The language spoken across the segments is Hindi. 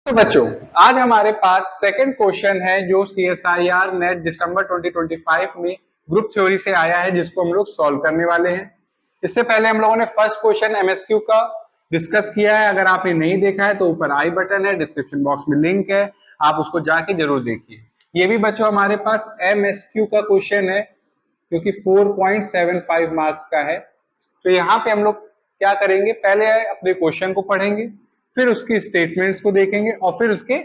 तो बच्चों, आज हमारे पास सेकंड क्वेश्चन है जो CSIR नेट दिसंबर 2025 में ग्रुप थ्योरी से आया है, जिसको हम लोग सॉल्व करने वाले हैं। इससे पहले हम लोगों ने फर्स्ट क्वेश्चन MSQ का डिस्कस किया है। अगर आपने नहीं देखा है तो ऊपर आई बटन है, डिस्क्रिप्शन बॉक्स में लिंक है, आप उसको जाके जरूर देखिए। ये भी बच्चों हमारे पास MSQ का क्वेश्चन है, क्योंकि 4.75 मार्क्स का है। तो यहाँ पे हम लोग क्या करेंगे, पहले अपने क्वेश्चन को पढ़ेंगे, फिर उसकी स्टेटमेंट्स को देखेंगे और फिर उसके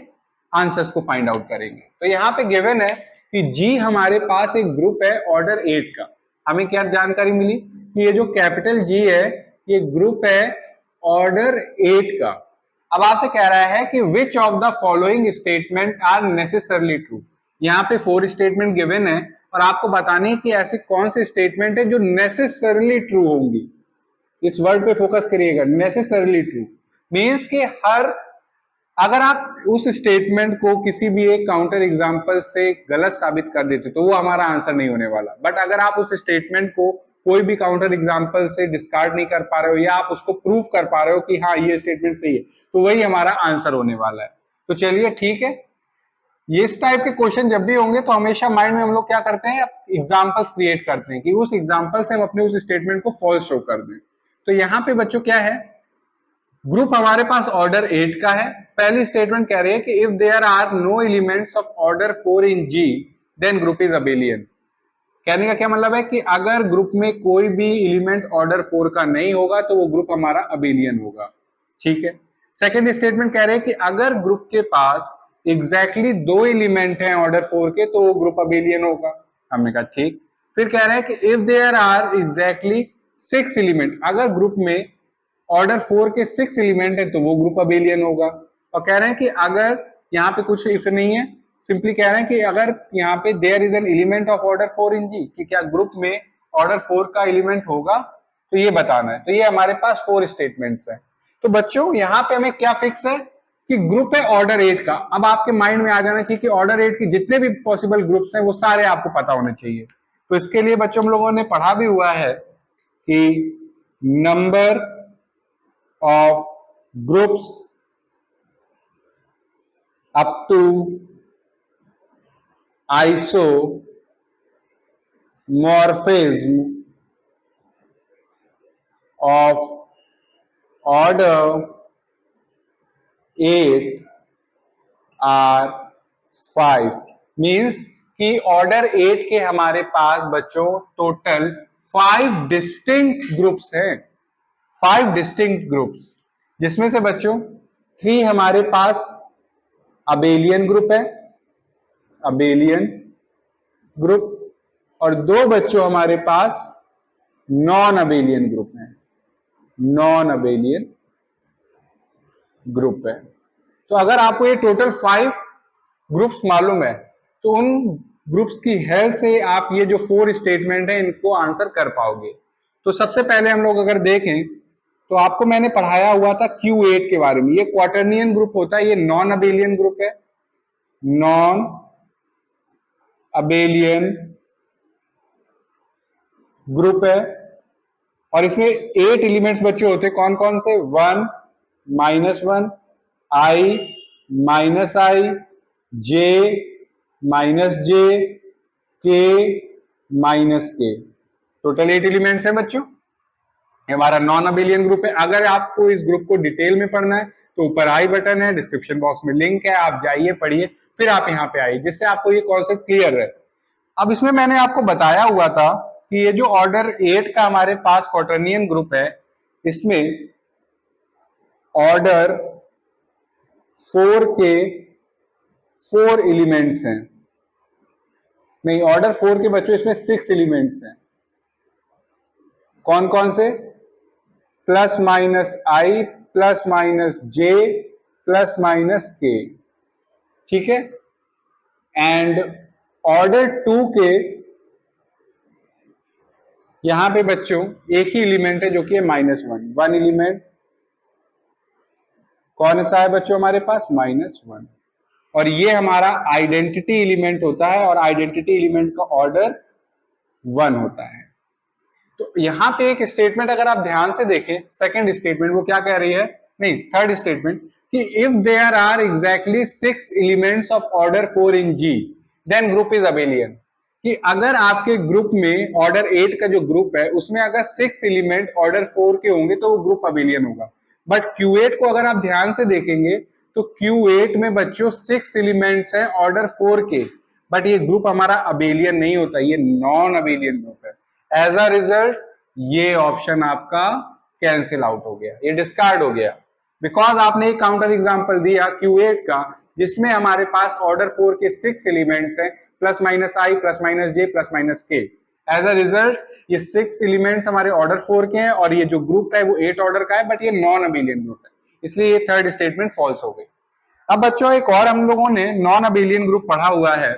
आंसर्स को फाइंड आउट करेंगे। तो यहाँ पे गिवन है कि जी हमारे पास एक ग्रुप है ऑर्डर 8 का। हमें क्या जानकारी मिली कि ये जो कैपिटल जी है ये ग्रुप है ऑर्डर 8 का। अब आपसे कह रहा है कि which of the following statement are necessarily true. यहाँ पे 4 स्टेटमेंट गिवन है और आपको बताने की ऐसे कौन से स्टेटमेंट है जो नेसेसरली ट्रू होंगी। इस वर्ड पे फोकस करिएगा, नेसेसरली ट्रू मीन्स कि अगर आप उस स्टेटमेंट को किसी भी एक काउंटर एग्जांपल से गलत साबित कर देते तो वो हमारा आंसर नहीं होने वाला। बट अगर आप उस स्टेटमेंट को कोई भी काउंटर एग्जांपल से डिस्कार्ड नहीं कर पा रहे हो या आप उसको प्रूव कर पा रहे हो कि हाँ ये स्टेटमेंट सही है, तो वही हमारा आंसर होने वाला है। तो चलिए ठीक है, ये इस टाइप के क्वेश्चन जब भी होंगे तो हमेशा माइंड में हम लोग क्या करते हैं, एग्जांपल्स क्रिएट करते हैं कि उस एग्जांपल से हम अपने उस स्टेटमेंट को फॉल्स शो कर दें। तो यहाँ पे बच्चों क्या है, ग्रुप हमारे पास ऑर्डर 8 का है। पहली स्टेटमेंट कह रही है कि if there are no elements of order 4 in G then group is abelian. कहने का क्या मतलब है कि अगर ग्रुप में कोई भी एलिमेंट ऑर्डर 4 का नहीं होगा तो वो ग्रुप हमारा अबेलियन होगा। ठीक है। सेकेंड स्टेटमेंट कह रहे हैं कि अगर ग्रुप के पास एग्जैक्टली 2 एलिमेंट हैं ऑर्डर 4 के तो वो ग्रुप अबेलियन होगा। हमने कहा ठीक। फिर कह रहे हैं कि if there are exactly 6 element, अगर ग्रुप में ऑर्डर 4 के 6 एलिमेंट है तो वो ग्रुप अबेलियन होगा। और कह रहे हैं कि अगर यहाँ पे कुछ इफ नहीं है, सिंपली कह रहे हैं कि अगर यहाँ पे there is an element of order 4 in G, कि क्या ग्रुप में ऑर्डर 4 का एलिमेंट होगा, तो ये बताना है। तो ये हमारे पास 4 स्टेटमेंट्स हैं। तो बच्चों यहाँ पे हमें क्या फिक्स है कि ग्रुप है ऑर्डर 8 का। अब आपके माइंड में आ जाना चाहिए कि ऑर्डर 8 के जितने भी पॉसिबल ग्रुप्स हैं वो सारे आपको पता होने चाहिए। तो इसके लिए बच्चों हम लोगों ने पढ़ा भी हुआ है कि number of groups up to isomorphism of order 8 are 5 means कि ऑर्डर 8 के हमारे पास बच्चों टोटल 5 डिस्टिंक्ट ग्रुप्स हैं। 5 डिस्टिंक्ट ग्रुप्स, जिसमें से बच्चों 3 हमारे पास अबेलियन ग्रुप है, अबेलियन ग्रुप, और 2 बच्चों हमारे पास नॉन अबेलियन ग्रुप है, नॉन अबेलियन ग्रुप है। तो अगर आपको ये टोटल 5 ग्रुप्स मालूम है तो उन ग्रुप्स की हेल्प से आप ये जो 4 स्टेटमेंट है इनको आंसर कर पाओगे। तो सबसे पहले हम लोग अगर देखें तो आपको मैंने पढ़ाया हुआ था Q8 के बारे में। ये क्वाटर्नियन ग्रुप होता है, ये नॉन अबेलियन ग्रुप है, नॉन अबेलियन ग्रुप है। और इसमें 8 एलिमेंट्स बच्चे होते हैं, कौन कौन से, 1 -1 I -I J -J K -K, total 8 elements हैं बच्चों। ये हमारा नॉन अबेलियन ग्रुप है। अगर आपको इस ग्रुप को डिटेल में पढ़ना है तो ऊपर आई बटन है, डिस्क्रिप्शन बॉक्स में लिंक है, आप जाइए पढ़िए, फिर आप यहाँ पे आइए, जिससे आपको ये कॉन्सेप्ट क्लियर है। अब इसमें मैंने आपको बताया हुआ था कि ये जो ऑर्डर 8 का हमारे पास क्वाटर्नियन ग्रुप है, इसमें ऑर्डर 4 के 4 एलिमेंट्स हैं। नहीं, ऑर्डर 4 के बच्चों इसमें 6 एलिमेंट्स हैं। कौन कौन से, +I +J +K, ठीक है। एंड ऑर्डर 2 के यहां पे बच्चों एक ही एलिमेंट है जो कि है -1, 1 एलिमेंट। कौन सा है बच्चों हमारे पास, -1। और ये हमारा आइडेंटिटी एलिमेंट होता है और आइडेंटिटी एलिमेंट का ऑर्डर 1 होता है। तो यहां पे एक स्टेटमेंट अगर आप ध्यान से देखें, सेकंड स्टेटमेंट वो क्या कह रही है नहीं, थर्ड स्टेटमेंट कि if there are exactly 6 elements of order 4 in G then group is abelian. कि अगर आपके ग्रुप में ऑर्डर 8 का जो ग्रुप है उसमें अगर 6 एलिमेंट ऑर्डर 4 के होंगे तो वो ग्रुप अबेलियन होगा। बट Q8 को अगर आप ध्यान से देखेंगे तो Q8 में बच्चों 6 एलिमेंट्स हैं ऑर्डर 4 के, बट ये ग्रुप हमारा अबेलियन नहीं होता, ये नॉन अबेलियन ग्रुप है। एज अ रिजल्ट ये ऑप्शन आपका कैंसिल आउट हो गया, ये डिस्कार्ड हो गया, बिकॉज आपने एक काउंटर एग्जांपल दिया Q8 का जिसमें हमारे पास ऑर्डर 4 के 6 एलिमेंट्स हैं, प्लस माइनस आई प्लस माइनस जे प्लस माइनस के। एज अ रिजल्ट ये 6 एलिमेंट्स हमारे ऑर्डर 4 के हैं और ये जो ग्रुप है वो 8 ऑर्डर का है, बट ये नॉन अबेलियन ग्रुप है, इसलिए ये थर्ड स्टेटमेंट फॉल्स हो गई। अब बच्चों एक और हम लोगों ने नॉन अबेलियन ग्रुप पढ़ा हुआ है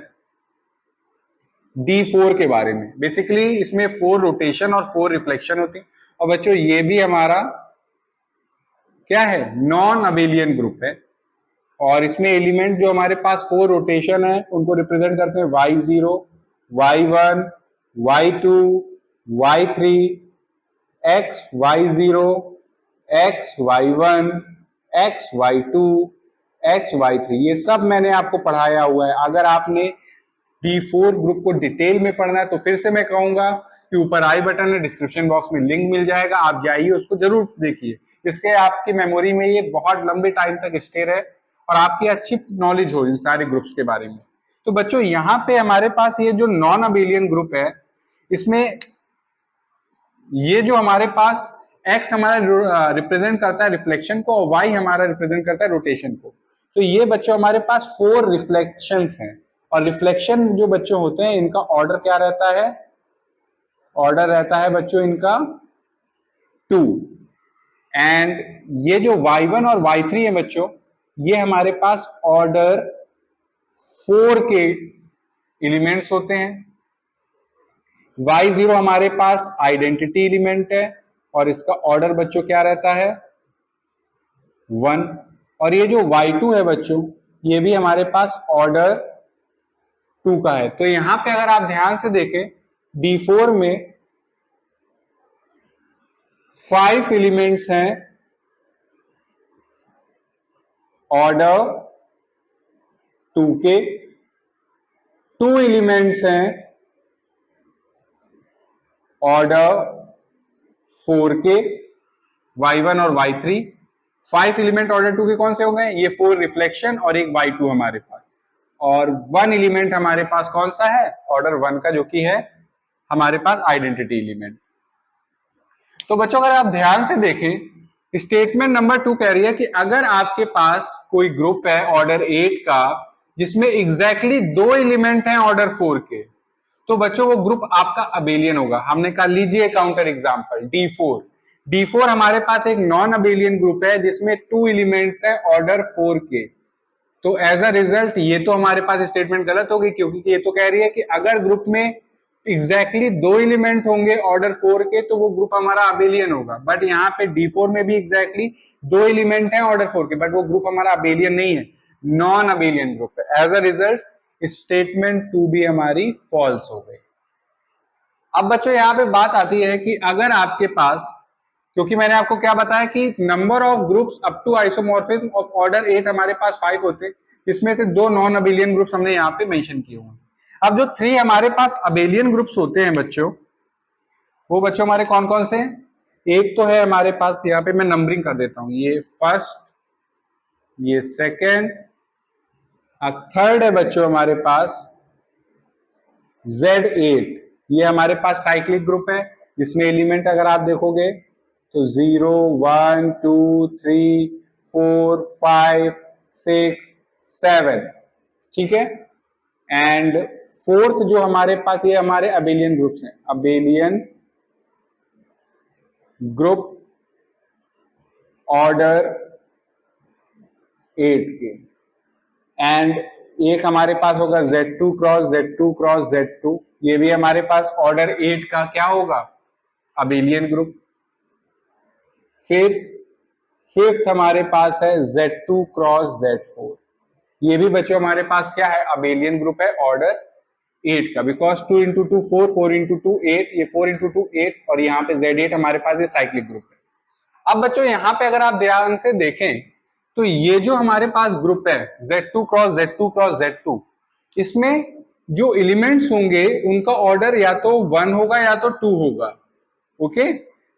D4 के बारे में। बेसिकली इसमें 4 रोटेशन और 4 रिफ्लेक्शन होती है, और बच्चों ये भी हमारा क्या है, नॉन अबेलियन ग्रुप है। और इसमें एलिमेंट जो हमारे पास 4 रोटेशन है उनको रिप्रेजेंट करते हैं y0, y1, y2, y3, x y0, x y1, x y2, x y3, ये सब मैंने आपको पढ़ाया हुआ है। अगर आपने D4 ग्रुप को डिटेल में पढ़ना है तो फिर से मैं कहूंगा कि ऊपर आई बटन में डिस्क्रिप्शन बॉक्स में लिंक मिल जाएगा, आप जाइए उसको जरूर देखिए, जिसके आपकी मेमोरी में ये बहुत लंबे टाइम तक स्टे रहे और आपकी अच्छी नॉलेज हो इन सारे ग्रुप्स के बारे में। तो बच्चों यहाँ पे हमारे पास ये जो नॉन अबेलियन ग्रुप है इसमें ये जो हमारे पास x हमारा रिप्रेजेंट करता है रिफ्लेक्शन को और y हमारा रिप्रेजेंट करता है रोटेशन को। तो ये बच्चों हमारे पास 4 रिफ्लेक्शंस हैं, और रिफ्लेक्शन जो बच्चों होते हैं इनका ऑर्डर क्या रहता है, ऑर्डर रहता है बच्चों इनका 2। एंड ये जो y1 और y3 है बच्चों ये हमारे पास ऑर्डर 4 के एलिमेंट्स होते हैं। y0 हमारे पास आइडेंटिटी एलिमेंट है और इसका ऑर्डर बच्चों क्या रहता है 1। और ये जो y2 है बच्चों ये भी हमारे पास ऑर्डर 2 का है। तो यहां पे अगर आप ध्यान से देखें D4 में 5 एलिमेंट्स हैं ऑर्डर 2 के, 2 एलिमेंट्स हैं ऑर्डर 4 के, y1 और y3। 5 एलिमेंट ऑर्डर 2 के कौन से हो गए, ये 4 रिफ्लेक्शन और एक y2 हमारे पास, और 1 एलिमेंट हमारे पास कौन सा है ऑर्डर 1 का, जो कि है हमारे पास आइडेंटिटी एलिमेंट। तो बच्चों अगर आप ध्यान से देखें स्टेटमेंट नंबर 2 कह रही है कि अगर आपके पास कोई ग्रुप है ऑर्डर 8 का जिसमें एग्जैक्टली 2 एलिमेंट हैं ऑर्डर 4 के, तो बच्चों वो ग्रुप आपका अबेलियन होगा। हमने कहा लीजिए काउंटर एग्जांपल D4। D4 हमारे पास एक नॉन अबेलियन ग्रुप है जिसमें 2 एलिमेंट्स हैं ऑर्डर 4 के। तो एज अ रिजल्ट ये तो हमारे पास स्टेटमेंट गलत हो गई, क्योंकि ये तो कह रही है कि अगर ग्रुप में एग्जैक्टली 2 एलिमेंट होंगे ऑर्डर 4 के तो वो ग्रुप हमारा अबेलियन होगा। बट यहाँ पे D4 में भी एग्जैक्टली 2 एलिमेंट हैं ऑर्डर 4 के, बट वो ग्रुप हमारा अबेलियन नहीं है, नॉन अबेलियन ग्रुप है। एज अ रिजल्ट स्टेटमेंट 2 भी हमारी फॉल्स हो गई। अब बच्चों यहाँ पे बात आती है कि अगर आपके पास, क्योंकि मैंने आपको क्या बताया कि number of groups up to isomorphism of order 8 हमारे पास 5 होते हैं, इसमें से 2 नॉन अबेलियन ग्रुप्स हमने यहाँ पे मेंशन किए हुए हैं। अब जो 3 हमारे पास अबेलियन ग्रुप्स होते हैं बच्चों, वो बच्चों हमारे कौन कौन से हैं, एक तो है हमारे पास, यहाँ पे मैं नंबरिंग कर देता हूं, ये फर्स्ट, ये सेकेंड, थर्ड है बच्चों हमारे पास Z8। ये हमारे पास साइक्लिक ग्रुप है जिसमें एलिमेंट अगर आप देखोगे तो 0, 1, 2, 3, 4, 5, 6, 7, ठीक है। एंड फोर्थ जो हमारे पास ये हमारे अबेलियन ग्रुप्स हैं, अबेलियन ग्रुप ऑर्डर 8 के। एंड एक हमारे पास होगा Z2 cross Z2 cross Z2, ये भी हमारे पास ऑर्डर 8 का क्या होगा अबेलियन ग्रुप। फिर फिफ्थ हमारे पास है Z2 क्रॉस Z4, ये भी बच्चों हमारे पास क्या है अबेलियन ग्रुप है ऑर्डर 8 का, बिकॉज 2 इंटू 2 4, 4 इंटू 2 8, ये 4 इंटू 2 8, और यहाँ पे Z8 हमारे पास ये साइक्लिक ग्रुप है। अब बच्चों यहाँ पे अगर आप ध्यान से देखें तो ये जो हमारे पास ग्रुप है Z2 cross Z2 cross Z2, इसमें जो एलिमेंट्स होंगे उनका ऑर्डर या तो 1 होगा या तो 2 होगा। ओके,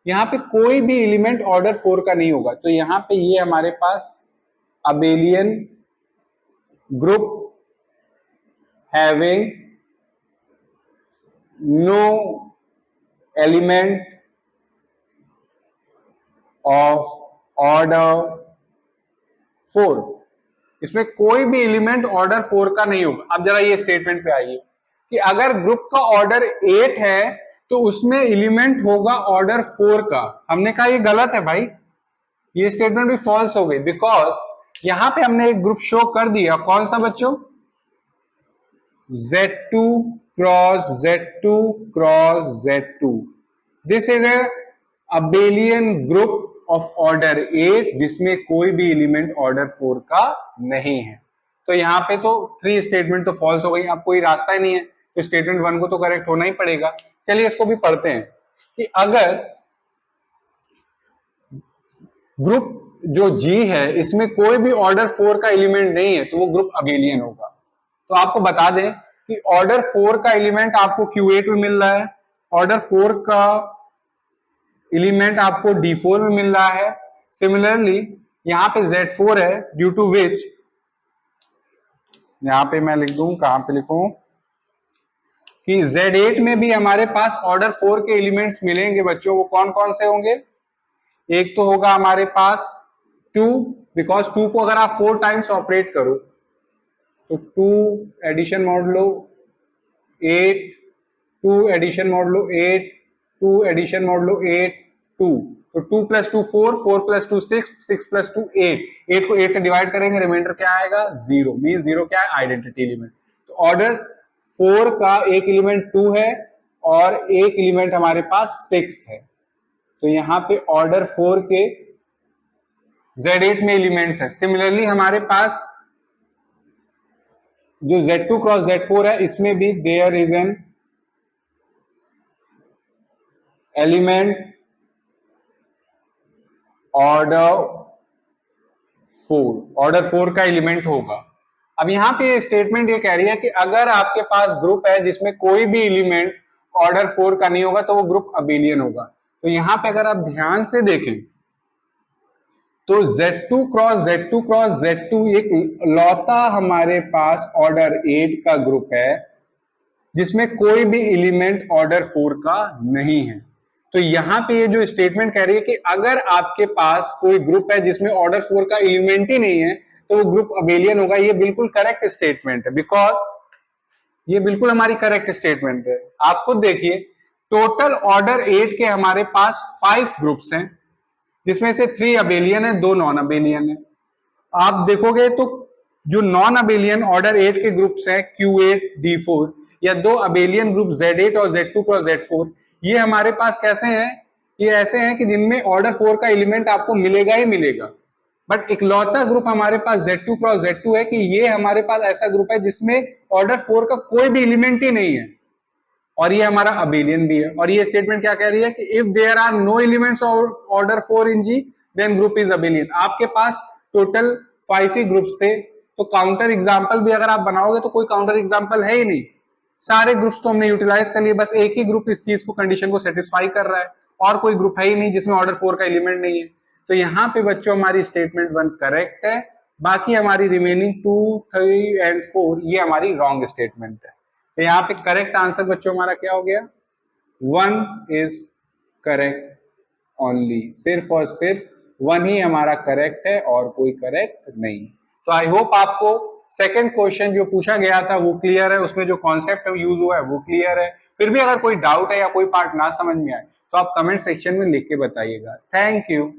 यहाँ पे कोई भी एलिमेंट ऑर्डर 4 का नहीं होगा। तो यहाँ पे ये हमारे पास abelian group having no element of order 4, इसमें कोई भी एलिमेंट ऑर्डर 4 का नहीं होगा। अब जरा ये स्टेटमेंट पे आइए कि अगर ग्रुप का ऑर्डर 8 है तो उसमें एलिमेंट होगा ऑर्डर 4 का। हमने कहा ये गलत है भाई, ये स्टेटमेंट भी फॉल्स हो गई, बिकॉज यहां पे हमने एक ग्रुप शो कर दिया। कौन सा बच्चों? Z2 cross Z2 cross Z2। This is a abelian group of order 8 जिसमें कोई भी एलिमेंट ऑर्डर 4 का नहीं है। तो यहाँ पे तो 3 स्टेटमेंट तो फॉल्स हो गई, अब कोई रास्ता ही नहीं है, तो स्टेटमेंट 1 को तो करेक्ट होना ही पड़ेगा। चलिए इसको भी पढ़ते हैं कि अगर ग्रुप जो G है इसमें कोई भी ऑर्डर 4 का एलिमेंट नहीं है तो वो ग्रुप अबेलियन होगा। तो आपको बता दें कि ऑर्डर 4 का एलिमेंट आपको Q8 में मिल रहा है, ऑर्डर 4 का एलिमेंट आपको D4 में मिल रहा है। सिमिलरली यहां पे Z4 है, ड्यू टू विच यहां पे मैं लिख दूं, कहां पे लिखूं कि Z8 में भी हमारे पास ऑर्डर 4 के एलिमेंट्स मिलेंगे बच्चों। वो कौन कौन से होंगे? एक तो होगा हमारे पास 2, बिकॉज 2 को अगर आप 4 टाइम्स ऑपरेट करो तो 2 एडिशन मोड लो 8, 2 एडिशन मोड लो 8, 2 एडिशन मोड लो 8, 2, तो 2 प्लस 2 4, 4 प्लस 2 6, 6 प्लस 2 8, 8 को 8 से डिवाइड करेंगे, रिमाइंडर क्या आएगा? 0। मीन 0 क्या है? Identity element. तो ऑर्डर 4 का एक एलिमेंट 2 है और एक एलिमेंट हमारे पास 6 है। तो यहाँ पे ऑर्डर 4 के Z8 में एलिमेंट्स है। सिमिलरली हमारे पास जो Z2 क्रॉस Z4 है इसमें भी there is an element order 4, order 4 का एलिमेंट होगा। अब यहां पे स्टेटमेंट ये कह रही है कि अगर आपके पास ग्रुप है जिसमें कोई भी एलिमेंट ऑर्डर 4 का नहीं होगा तो वो ग्रुप अबेलियन होगा। तो यहां पे अगर आप ध्यान से देखें तो Z2 cross Z2 cross Z2 एक लौता हमारे पास ऑर्डर 8 का ग्रुप है जिसमें कोई भी एलिमेंट ऑर्डर 4 का नहीं है। तो यहां पे ये जो स्टेटमेंट कह रही है कि अगर आपके पास कोई ग्रुप है जिसमें ऑर्डर 4 का एलिमेंट ही नहीं है तो वो ग्रुप अबेलियन होगा। ये बिल्कुल करेक्ट स्टेटमेंट है, बिकॉज ये बिल्कुल हमारी करेक्ट स्टेटमेंट है। आप खुद देखिए, टोटल ऑर्डर 8 के हमारे पास 5 ग्रुप्स हैं जिसमें से 3 अबेलियन है, 2 नॉन अबेलियन है। आप देखोगे तो जो नॉन अबेलियन ऑर्डर 8 के ग्रुप्स हैं Q8 D4 या 2 अबेलियन ग्रुप Z8 और Z2 क्रॉस Z4, ये हमारे पास कैसे हैं? ये ऐसे हैं कि जिनमें ऑर्डर 4 का एलिमेंट आपको मिलेगा ही मिलेगा। बट इकलौता ग्रुप हमारे पास Z2 क्रॉस Z2 है कि ये हमारे पास ऐसा ग्रुप है जिसमें ऑर्डर 4 का कोई भी एलिमेंट ही नहीं है और ये हमारा अबेलियन भी है। और ये स्टेटमेंट क्या कह रही है कि if there are no elements of order 4 in G then group is abelian. आपके पास टोटल 5 ही ग्रुप्स थे, तो काउंटर एग्जांपल भी अगर आप बनाओगे तो कोई काउंटर एग्जांपल है ही नहीं। सारे ग्रुप्स तो हमने यूटिलाइज कर लिए, बस एक ही ग्रुप इस चीज को कंडीशन को सेटिस्फाई कर रहा है और कोई ग्रुप है ही नहीं जिसमें ऑर्डर 4 का एलिमेंट नहीं है। तो यहाँ पे बच्चों हमारी स्टेटमेंट 1 करेक्ट है, बाकी हमारी रिमेनिंग 2, 3 एंड 4 ये हमारी रॉन्ग स्टेटमेंट है। तो यहाँ पे करेक्ट आंसर बच्चों हमारा क्या हो गया? 1 इज करेक्ट ओनली। सिर्फ और सिर्फ 1 ही हमारा करेक्ट है और कोई करेक्ट नहीं। तो आई होप आपको सेकंड क्वेश्चन जो पूछा गया था वो क्लियर है, उसमें जो कॉन्सेप्ट यूज हुआ है वो क्लियर है। फिर भी अगर कोई डाउट है या कोई पार्ट ना समझ में आए तो आप कमेंट सेक्शन में लिख के बताइएगा। Thank you.